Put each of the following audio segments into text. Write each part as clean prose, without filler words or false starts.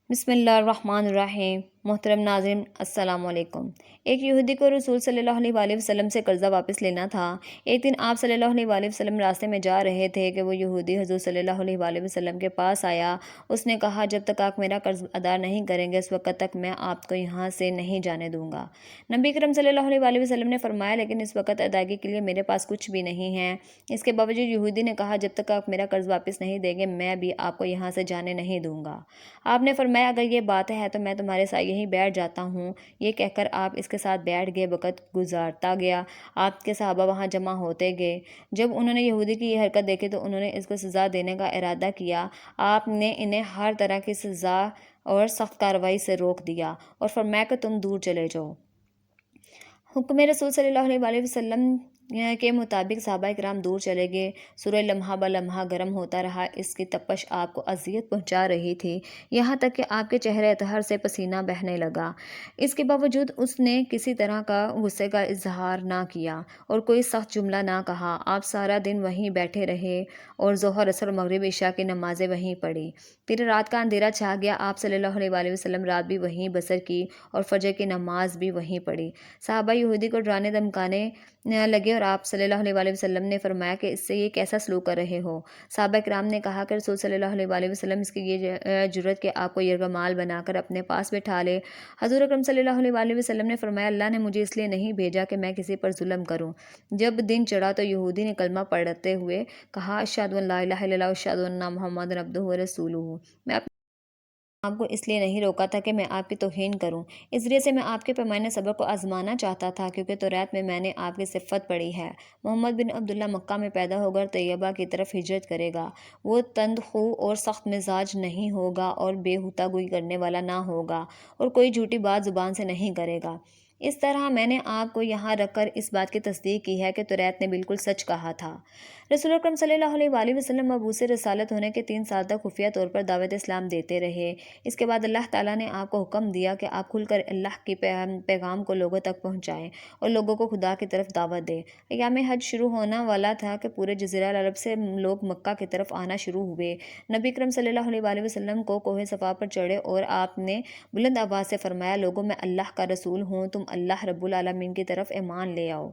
بسم اللہ الرحمن الرحیم۔ محترم ناظرین السلام علیکم۔ ایک یہودی کو رسول صلی اللہ علیہ وآلہ وسلم سے قرضہ واپس لینا تھا۔ ایک دن آپ صلی اللہ علیہ وآلہ وسلم راستے میں جا رہے تھے کہ وہ یہودی حضور صلی اللہ علیہ وآلہ وسلم کے پاس آیا۔ اس نے کہا، جب تک آپ میرا قرض ادا نہیں کریں گے اس وقت تک میں آپ کو یہاں سے نہیں جانے دوں گا۔ نبی کریم صلی اللہ علیہ وآلہ وسلم نے فرمایا، لیکن اس وقت ادائیگی کے لیے میرے پاس کچھ بھی نہیں ہے۔ اس کے باوجود یہودی نے کہا، جب تک آپ میرا قرض واپس نہیں دیں گے میں بھی آپ کو یہاں سے جانے نہیں دوں گا۔ آپ نے فرمایا، اگر یہ بات ہے تو میں تمہارے ساتھ یہیں بیٹھ جاتا ہوں۔ یہ کہہ کر آپ اس کے ساتھ بیٹھ گئے۔ وقت گزارتا گیا، آپ کے صحابہ وہاں جمع ہوتے گئے۔ جب انہوں نے یہودی کی یہ حرکت دیکھی تو انہوں نے اس کو سزا دینے کا ارادہ کیا۔ آپ نے انہیں ہر طرح کی سزا اور سخت کارروائی سے روک دیا اور فرمایا کہ تم دور چلے جاؤ۔ حکم رسول صلی اللہ علیہ وآلہ وسلم کے مطابق صحابہ کرام دور چلے گئے۔ سورج لمحہ بہ لمحہ گرم ہوتا رہا۔ اس کی تپش آپ کو اذیت پہنچا رہی تھی، یہاں تک کہ آپ کے چہرے اطہر سے پسینہ بہنے لگا۔ اس کے باوجود اس نے کسی طرح کا غصے کا اظہار نہ کیا اور کوئی سخت جملہ نہ کہا۔ آپ سارا دن وہیں بیٹھے رہے اور ظہر، عصر، مغرب، عشاء کی نمازیں وہیں پڑھی۔ پھر رات کا اندھیرا چھا گیا۔ آپ صلی اللہ علیہ وآلہ وسلم رات بھی وہیں بسر کی اور فجر کی نماز بھی وہیں پڑھی۔ صحابہ یہودی کو ڈرانے دھمکانے لگے اور آپ صلی اللہ علیہ وآلہ وسلم نے فرمایا کہ اس سے یہ کیسا سلوک کر رہے ہو؟ صحابہ کرام نے کہا کہ رسول صلی اللہ علیہ وآلہ وسلم اس کی یہ جرت کہ آپ کو یرغمال بنا کر اپنے پاس بٹھا لے۔ حضور اکرم صلی اللہ علیہ وآلہ وسلم نے فرمایا، اللہ نے مجھے اس لیے نہیں بھیجا کہ میں کسی پر ظلم کروں۔ جب دن چڑھا تو یہودی نے کلمہ پڑھتے ہوئے کہا، اشہد ان لا الہ الا اللہ واشہد ان محمد عبدہ ورسولہ۔ میں اپنے آپ کو اس لیے نہیں روکا تھا کہ میں آپ کی توہین کروں، اس ذریعے سے میں آپ کے پیمانے صبر کو آزمانا چاہتا تھا، کیونکہ توریت میں نے آپ کی صفت پڑھی ہے۔ محمد بن عبداللہ مکہ میں پیدا ہوگا اور طیبہ کی طرف ہجرت کرے گا۔ وہ تند خو اور سخت مزاج نہیں ہوگا اور بے ہوتا گوئی کرنے والا نہ ہوگا اور کوئی جھوٹی بات زبان سے نہیں کرے گا۔ اس طرح میں نے آپ کو یہاں رکھ کر اس بات کی تصدیق کی ہے کہ توریت نے بالکل سچ کہا تھا۔ رسول اکرم صلی اللہ علیہ وآلہ وسلم مبعوث رسالت ہونے کے 3 سال تک خفیہ طور پر دعوت اسلام دیتے رہے۔ اس کے بعد اللہ تعالیٰ نے آپ کو حکم دیا کہ آپ کھل کر اللہ کی پیغام کو لوگوں تک پہنچائیں اور لوگوں کو خدا کی طرف دعوت دیں۔ ایام حج شروع ہونا والا تھا کہ پورے جزیرہ عرب سے لوگ مکہ کی طرف آنا شروع ہوئے۔ نبی کرم صلی اللہ علیہ وآلہ وسلم کو کوہ صفا پر چڑھے اور آپ نے بلند آواز سے فرمایا، لوگوں میں اللہ کا رسول ہوں، تم اللہ رب العالمین کی طرف ایمان لے آؤ۔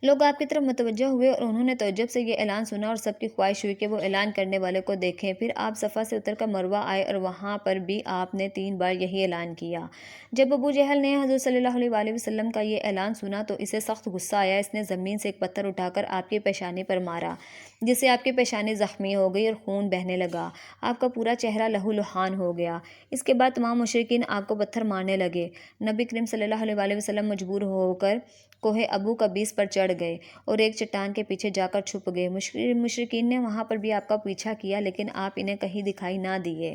لوگ آپ کی طرف متوجہ ہوئے اور انہوں نے تعجب سے یہ اعلان سنا اور سب کی خواہش ہوئی کہ وہ اعلان کرنے والے کو دیکھیں۔ پھر آپ صفا سے اتر کر مروہ آئے اور وہاں پر بھی آپ نے 3 بار یہی اعلان کیا۔ جب ابو جہل نے حضور صلی اللہ علیہ وآلہ وسلم کا یہ اعلان سنا تو اسے سخت غصہ آیا۔ اس نے زمین سے ایک پتھر اٹھا کر آپ کی پیشانی پر مارا، جس سے آپ کی پیشانی زخمی ہو گئی اور خون بہنے لگا۔ آپ کا پورا چہرہ لہو لہان ہو گیا۔ اس کے بعد تمام مشرکین آپ کو پتھر مارنے لگے۔ نبی کریم صلی اللہ علیہ وآلہ وسلم مجبور ہو کر کوہ ابو قبیس پر چڑھ گئے اور ایک چٹان کے پیچھے جا کر چھپ گئے۔ مشرکین نے وہاں پر بھی آپ کا پیچھا کیا، لیکن آپ انہیں کہیں دکھائی نہ دیے۔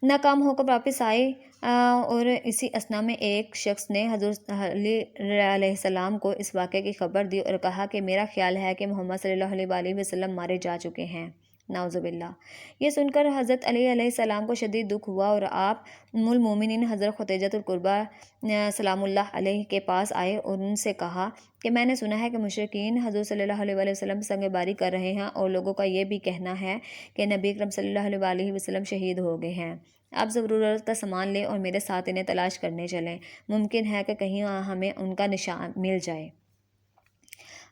ناکام ہو کر واپس آئے اور اسی اثنا میں ایک شخص نے حضرت علی علیہ السلام کو اس واقعے کی خبر دی اور کہا کہ میرا خیال ہے کہ محمد صلی اللہ علیہ وآلہ وسلم مارے جا چکے ہیں۔ نعوذ باللہ۔ یہ سن کر حضرت علی علیہ السلام کو شدید دکھ ہوا اور آپ ام المومنین حضرت خدیجۃ الکبریٰ سلام اللہ علیہ کے پاس آئے اور ان سے کہا کہ میں نے سنا ہے کہ مشرکین حضور صلی اللہ علیہ وسلم سنگ باری کر رہے ہیں اور لوگوں کا یہ بھی کہنا ہے کہ نبی اکرم صلی اللہ علیہ وسلم شہید ہو گئے ہیں۔ آپ ضرورت کا سامان لیں اور میرے ساتھ انہیں تلاش کرنے چلیں، ممکن ہے کہ کہیں ہمیں ان کا نشان مل جائے۔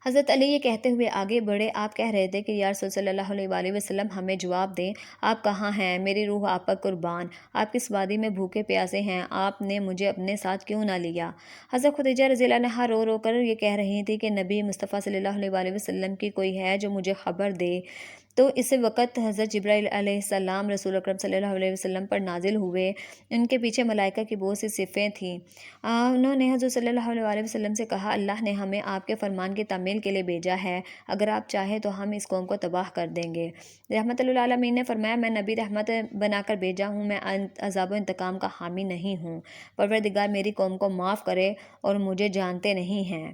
حضرت علی یہ کہتے ہوئے آگے بڑھے۔ آپ کہہ رہے تھے کہ یا رسول صلی اللہ علیہ وآلہ وسلم ہمیں جواب دیں، آپ کہاں ہیں؟ میری روح آپ پر قربان، آپ کس وادی میں بھوکے پیاسے ہیں، آپ نے مجھے اپنے ساتھ کیوں نہ لیا؟ حضرت خدیجہ رضی اللہ عنہا رو رو کر یہ کہہ رہی تھی کہ نبی مصطفیٰ صلی اللہ علیہ وآلہ وسلم کی کوئی ہے جو مجھے خبر دے۔ تو اس وقت حضرت جبرائیل علیہ السلام رسول اکرم صلی اللہ علیہ وسلم پر نازل ہوئے۔ ان کے پیچھے ملائکہ کی بہت سی صفیں تھیں۔ انہوں نے حضور صلی اللہ علیہ وسلم سے کہا، اللہ نے ہمیں آپ کے فرمان کی تعمیل کے لیے بھیجا ہے، اگر آپ چاہیں تو ہم اس قوم کو تباہ کر دیں گے۔ رحمت للعالمین نے فرمایا، میں نبی رحمت بنا کر بھیجا ہوں، میں عذاب و انتقام کا حامی نہیں ہوں۔ پروردگار میری قوم کو معاف کرے اور مجھے جانتے نہیں ہیں۔